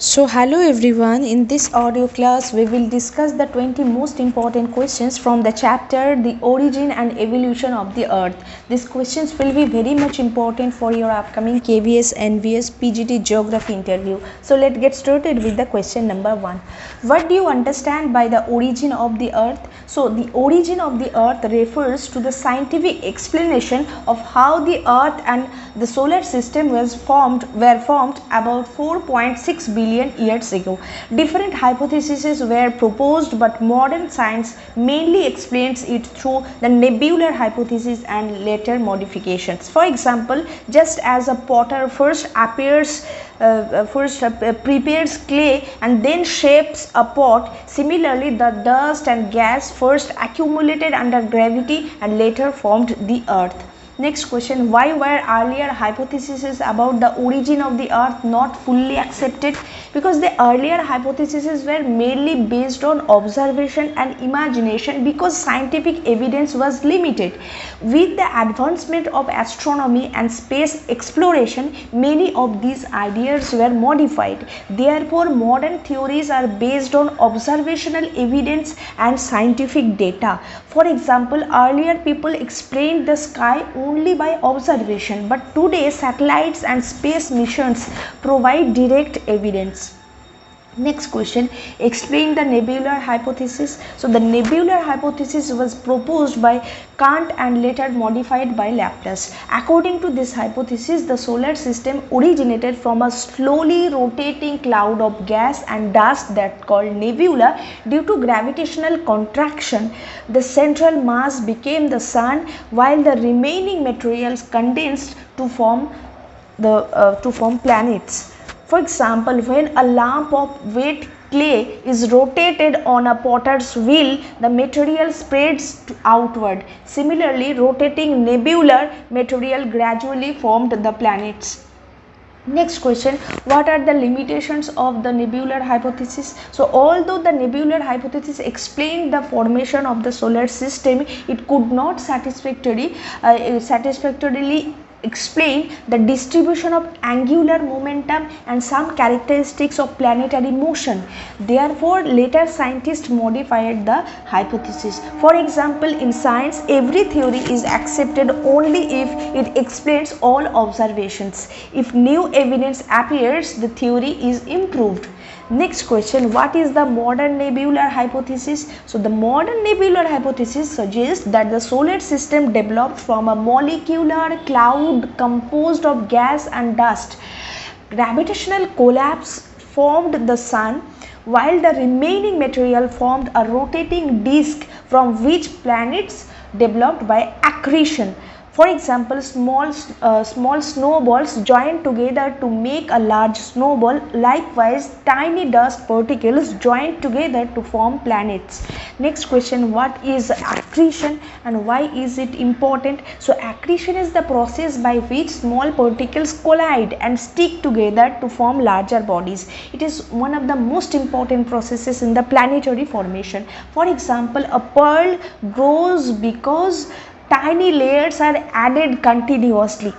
So hello everyone, in this audio class we will discuss the 20 most important questions from the chapter The Origin and Evolution of the Earth. These questions will be very much important for your upcoming KVS NVS PGT Geography Interview. So let's get started with the question number 1. What do you understand by the origin of the Earth? So the origin of the Earth refers to the scientific explanation of how the Earth and the solar system were formed about 4.6 billion years ago. Different hypotheses were proposed, but modern science mainly explains it through the Nebular Hypothesis and later modifications. For example, just as a potter first prepares clay and then shapes a pot, similarly the dust and gas first accumulated under gravity and later formed the Earth. Next question, why were earlier hypotheses about the origin of the Earth not fully accepted? Because the earlier hypotheses were mainly based on observation and imagination, because scientific evidence was limited. With the advancement of astronomy and space exploration, many of these ideas were modified. Therefore, modern theories are based on observational evidence and scientific data. For example, earlier people explained the sky only by observation, but today satellites and space missions provide direct evidence. Next question, explain the Nebular Hypothesis. So the Nebular Hypothesis was proposed by Kant and later modified by Laplace. According to this hypothesis, the solar system originated from a slowly rotating cloud of gas and dust that called nebula. Due to gravitational contraction, the central mass became the sun, while the remaining materials condensed to form planets. For example, when a lump of wet clay is rotated on a potter's wheel, the material spreads outward. Similarly, rotating nebular material gradually formed the planets. Next question, what are the limitations of the Nebular Hypothesis? So although the Nebular Hypothesis explained the formation of the solar system, it could not satisfactorily explain the distribution of angular momentum and some characteristics of planetary motion. Therefore, later scientists modified the hypothesis. For example, in science, every theory is accepted only if it explains all observations. If new evidence appears, the theory is improved. Next question, what is the modern Nebular Hypothesis? So the modern Nebular Hypothesis suggests that the solar system developed from a molecular cloud composed of gas and dust. Gravitational collapse formed the sun, while the remaining material formed a rotating disk from which planets developed by accretion. For example, small snowballs join together to make a large snowball. Likewise, tiny dust particles join together to form planets. Next question, what is accretion and why is it important? So accretion is the process by which small particles collide and stick together to form larger bodies. It is one of the most important processes in the planetary formation. For example, a pearl grows because tiny layers are added continuously.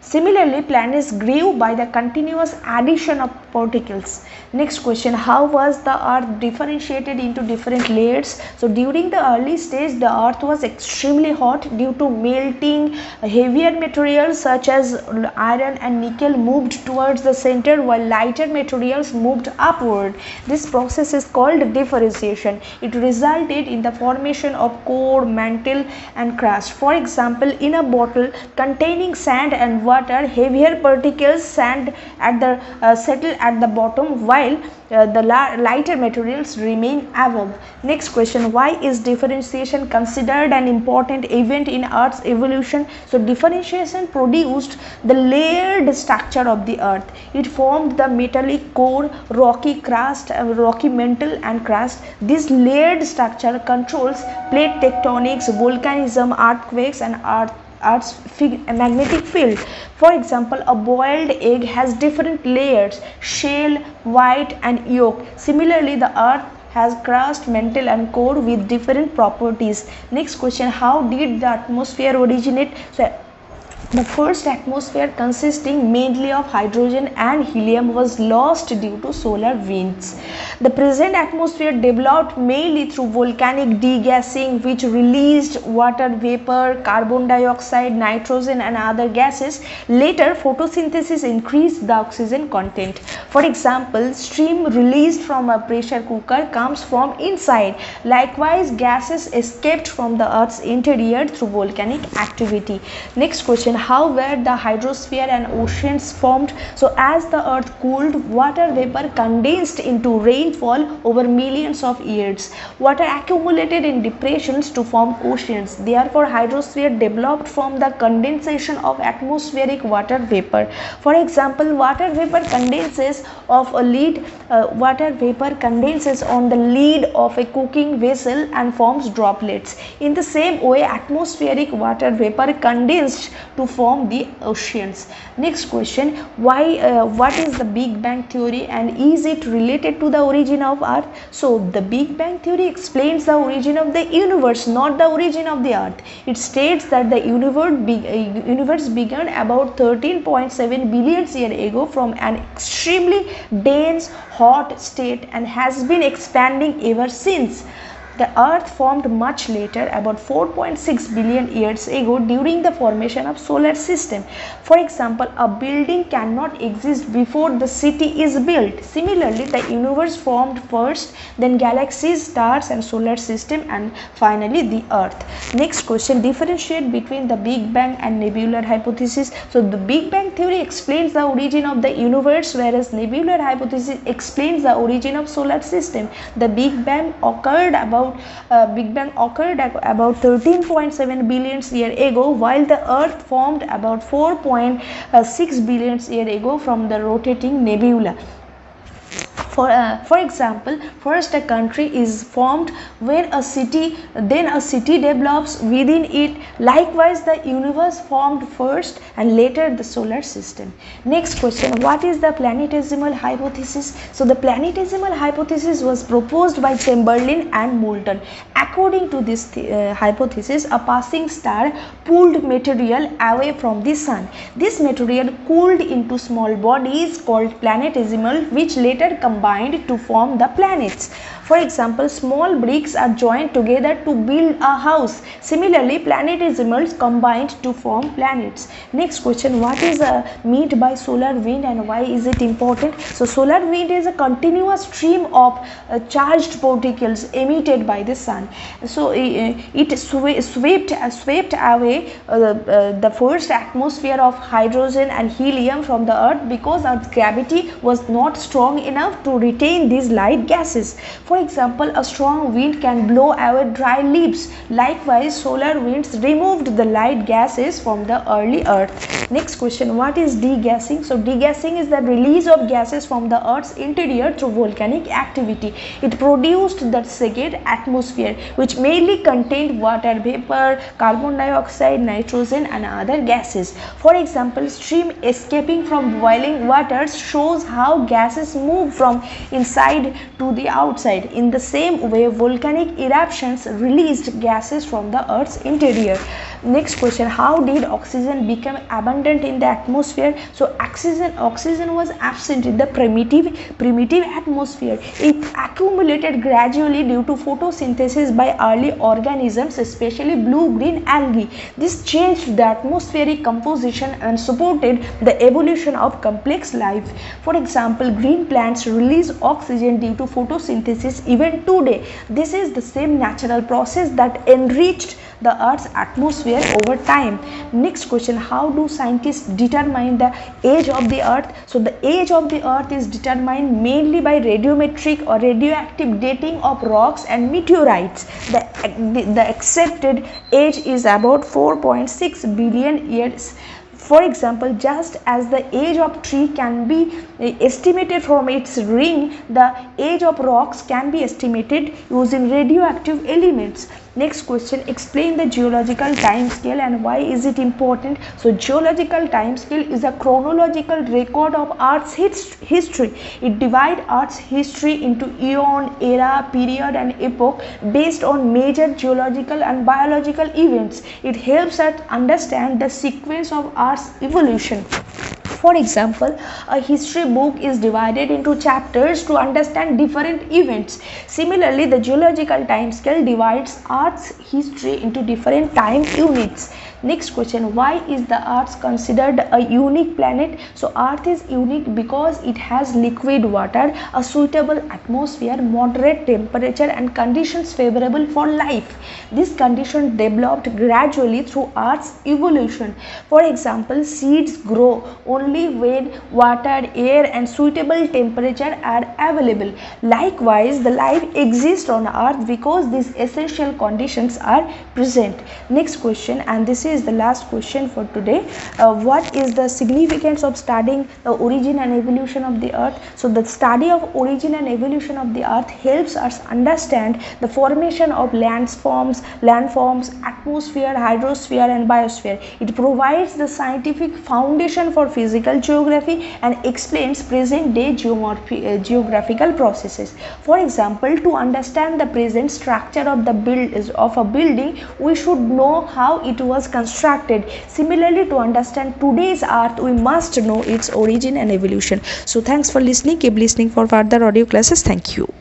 Similarly, planets grew by the continuous addition of particles. Next question, how was the Earth differentiated into different layers? So during the early stage, the Earth was extremely hot due to melting. Heavier materials such as iron and nickel moved towards the center, while lighter materials moved upward. This process is called differentiation. It resulted in the formation of core, mantle and crust. For example, in a bottle containing sand and water, heavier particles settle at the bottom, while the lighter materials remain above. Next question, why is differentiation considered an important event in Earth's evolution? So differentiation produced the layered structure of the Earth. It formed the metallic core, rocky crust, rocky mantle and crust. This layered structure controls plate tectonics, volcanism, earthquakes and Earth's magnetic field. For example, a boiled egg has different layers: shell, white and yolk. Similarly, the Earth has crust, mantle and core with different properties. Next question, how did the atmosphere originate? So The first atmosphere, consisting mainly of hydrogen and helium, was lost due to solar winds. The present atmosphere developed mainly through volcanic degassing, which released water vapor, carbon dioxide, nitrogen and other gases. Later, photosynthesis increased the oxygen content. For example, steam released from a pressure cooker comes from inside. Likewise, gases escaped from the Earth's interior through volcanic activity. Next question, how were the hydrosphere and oceans formed? So as the Earth cooled, water vapor condensed into rainfall over millions of years. Water accumulated in depressions to form oceans. Therefore, hydrosphere developed from the condensation of atmospheric water vapor. For example, water vapor condenses of a lid. Water vapor condenses on the lid of a cooking vessel and forms droplets. In the same way, atmospheric water vapor condensed to form the oceans. Next question, what is the Big Bang theory and is it related to the origin of Earth? So the Big Bang theory explains the origin of the universe, not the origin of the Earth. It states that the universe began about 13.7 billion years ago from an extremely dense hot state and has been expanding ever since. The Earth formed much later, about 4.6 billion years ago, during the formation of solar system. For example, a building cannot exist before the city is built. Similarly, the universe formed first, then galaxies, stars and solar system, and finally the Earth. Next question, differentiate between the Big Bang and Nebular Hypothesis. So the Big Bang theory explains the origin of the universe, whereas Nebular Hypothesis explains the origin of solar system. The Big Bang occurred about 13.7 billion years ago, while the Earth formed about 4.6 billion years ago from the rotating nebula. For example, first a country is formed when a city, then a city develops within it. Likewise, the universe formed first and later the solar system. Next question, what is the Planetesimal Hypothesis? So the Planetesimal Hypothesis was proposed by Chamberlain and Moulton. According to this hypothesis, a passing star pulled material away from the sun. This material cooled into small bodies called planetesimal, which later combined to form the planets. For example, small bricks are joined together to build a house. Similarly, planetesimals combined to form planets. Next question, what is meant by solar wind and why is it important? So solar wind is a continuous stream of charged particles emitted by the sun. So it swept away the first atmosphere of hydrogen and helium from the Earth because Earth's gravity was not strong enough to retain these light gases. For example, a strong wind can blow away dry leaves. Likewise, solar winds removed the light gases from the early Earth. Next question, what is degassing? So degassing is the release of gases from the Earth's interior through volcanic activity. It produced the second atmosphere, which mainly contained water vapor, carbon dioxide, nitrogen and other gases. For example, steam escaping from boiling water shows how gases move from inside to the outside. In the same way, volcanic eruptions released gases from the Earth's interior. Next question, how did oxygen become abundant in the atmosphere? So oxygen was absent in the primitive atmosphere. It accumulated gradually due to photosynthesis by early organisms, especially blue-green algae. This changed the atmospheric composition and supported the evolution of complex life. For example, green plants release oxygen due to photosynthesis even today. This is the same natural process that enriched the Earth's atmosphere over time. Next question, how do scientists determine the age of the Earth? So the age of the Earth is determined mainly by radiometric or radioactive dating of rocks and meteorites. The accepted age is about 4.6 billion years. For example, just as the age of tree can be estimated from its ring, the age of rocks can be estimated using radioactive elements. Next question, explain the geological time scale and why is it important. So geological time scale is a chronological record of Earth's history. It divides Earth's history into eon, era, period and epoch based on major geological and biological events. It helps us understand the sequence of Earth's evolution. For example, a history book is divided into chapters to understand different events. Similarly, the geological time scale divides Earth's history into different time units. Next question, why is the Earth considered a unique planet? So Earth is unique because it has liquid water, a suitable atmosphere, moderate temperature and conditions favorable for life. These conditions developed gradually through Earth's evolution. For example, seeds grow only when water, air and suitable temperature are available. Likewise, the life exists on Earth because these essential conditions are present. Next question, and this is the last question for today. What is the significance of studying the origin and evolution of the Earth? So the study of origin and evolution of the Earth helps us understand the formation of landforms, atmosphere, hydrosphere and biosphere. It provides the scientific foundation for physical geography and explains present day geographical processes. For example, to understand the present structure of a building, we should know how it was constructed. Similarly, to understand today's Earth, we must know its origin and evolution. So thanks for listening. Keep listening for further audio classes. Thank you.